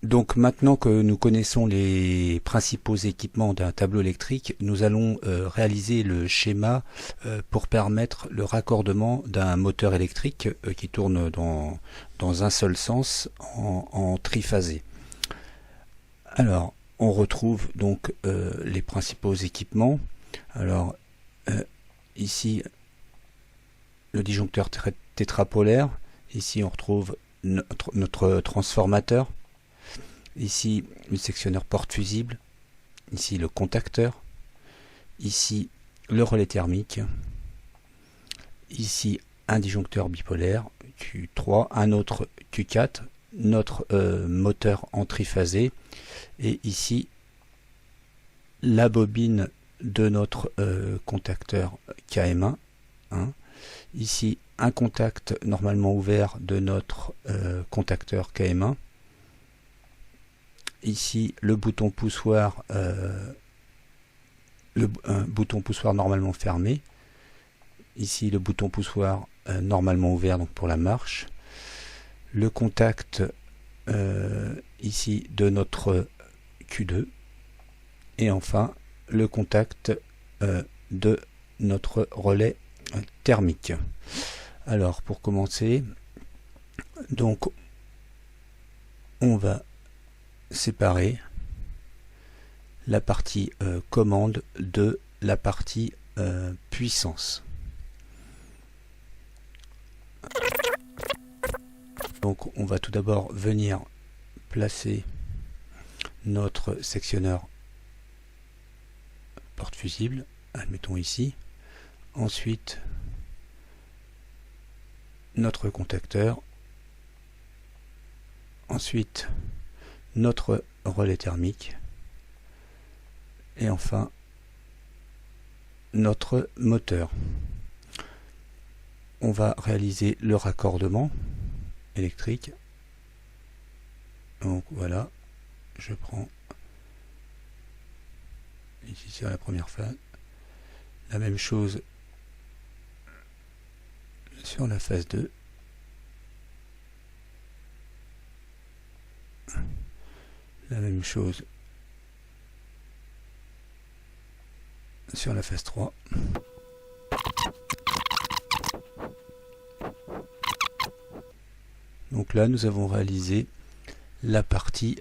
Donc maintenant que nous connaissons les principaux équipements d'un tableau électrique, nous allons réaliser le schéma pour permettre le raccordement d'un moteur électrique qui tourne dans un seul sens en triphasé. Alors, on retrouve donc les principaux équipements. Alors, ici, le disjoncteur tétrapolaire. Ici, on retrouve notre transformateur. Ici, le sectionneur porte fusible. Ici, le contacteur. Ici, le relais thermique. Ici, un disjoncteur bipolaire, Q3, un autre Q4, notre moteur en triphasé. Et ici, la bobine de notre contacteur KM1. Ici, un contact normalement ouvert de notre contacteur KM1. Ici, le bouton poussoir, bouton poussoir normalement fermé. Ici, le bouton poussoir normalement ouvert, donc pour la marche. Le contact ici de notre Q2. Et enfin, le contact de notre relais thermique. Alors, pour commencer, donc, on va séparer la partie commande de la partie puissance. Donc on va tout d'abord venir placer notre sectionneur porte fusible, admettons ici. Ensuite notre contacteur. Ensuite notre relais thermique et enfin notre moteur. On va réaliser le raccordement électrique. Donc voilà, je prends ici sur la première phase, la même chose sur la phase 2. La même chose sur la phase 3. Donc là, nous avons réalisé la partie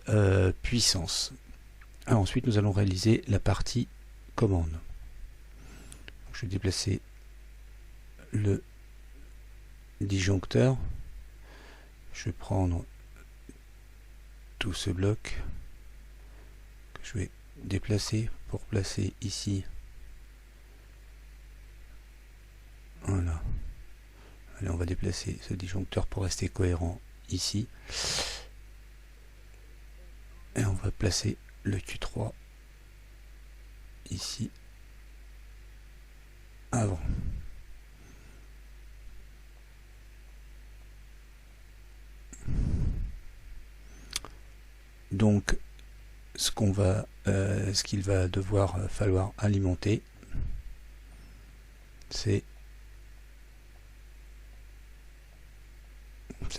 puissance. Alors, ensuite, nous allons réaliser la partie commande. Donc, je vais déplacer le disjoncteur. Je vais prendre tout ce bloc que je vais déplacer pour placer ici. Voilà. Allez, on va déplacer ce disjoncteur pour rester cohérent ici. Et on va placer le Q3 ici avant. Donc ce qu'il va devoir falloir alimenter, ça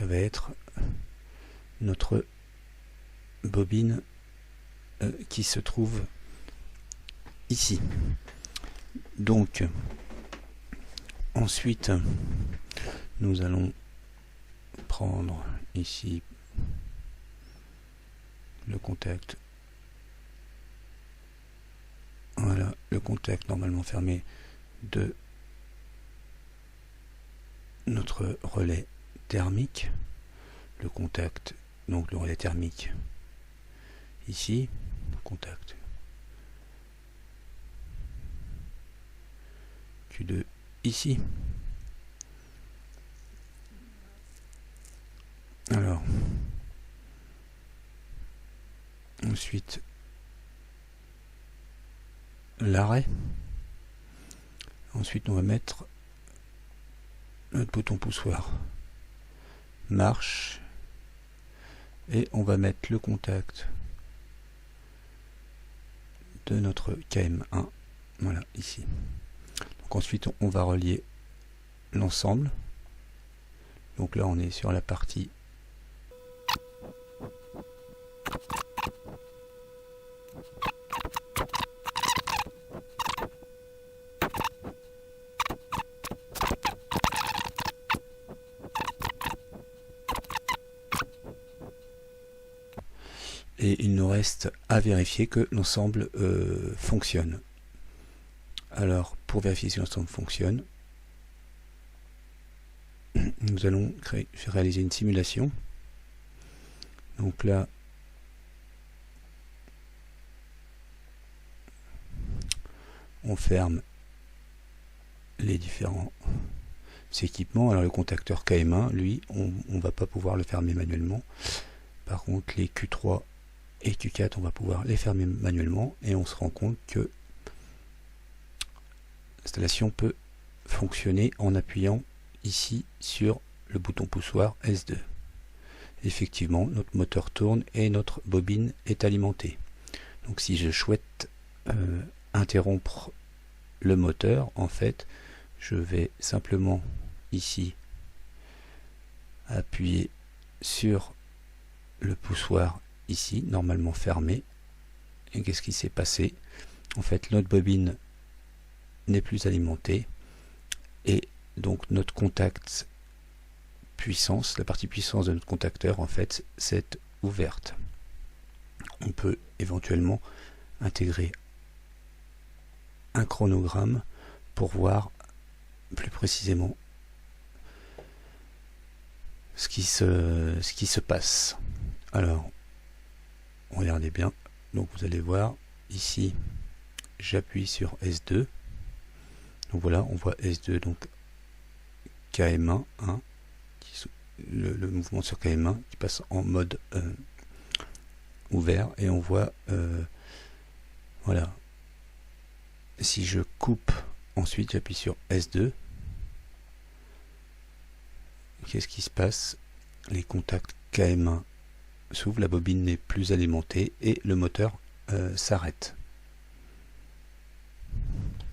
va être notre bobine qui se trouve ici. Donc ensuite nous allons prendre ici le contact. Voilà, le contact normalement fermé de notre relais thermique, le contact, donc le relais thermique ici, contact Q2 ici. Alors ensuite l'arrêt. Ensuite on va mettre notre bouton poussoir marche et on va mettre le contact de notre KM1, voilà ici. Donc ensuite on va relier l'ensemble. Donc là on est sur la partie et il nous reste à vérifier que l'ensemble fonctionne. Alors pour vérifier si l'ensemble fonctionne, nous allons réaliser une simulation. Donc là, on ferme les différents équipements. Alors le contacteur KM1, lui, on ne va pas pouvoir le fermer manuellement. Par contre, les Q3 et Q4, on va pouvoir les fermer manuellement, et on se rend compte que l'installation peut fonctionner en appuyant ici sur le bouton poussoir S2. Effectivement, notre moteur tourne et notre bobine est alimentée. Donc si je souhaite interrompre le moteur, en fait, je vais simplement ici appuyer sur le poussoir ici, normalement fermé. Et qu'est-ce qui s'est passé? En fait, notre bobine n'est plus alimentée et donc notre contact puissance, la partie puissance de notre contacteur, en fait, c'est ouverte. On peut éventuellement intégrer un chronogramme pour voir plus précisément ce qui se passe. Alors, regardez bien. Donc vous allez voir ici, j'appuie sur S2. Donc voilà, on voit S2, donc KM1, hein, le mouvement sur KM1 qui passe en mode ouvert, et on voit voilà. Si je coupe, ensuite j'appuie sur S2, qu'est-ce qui se passe? Les contacts KM1 s'ouvrent, la bobine n'est plus alimentée et le moteur s'arrête.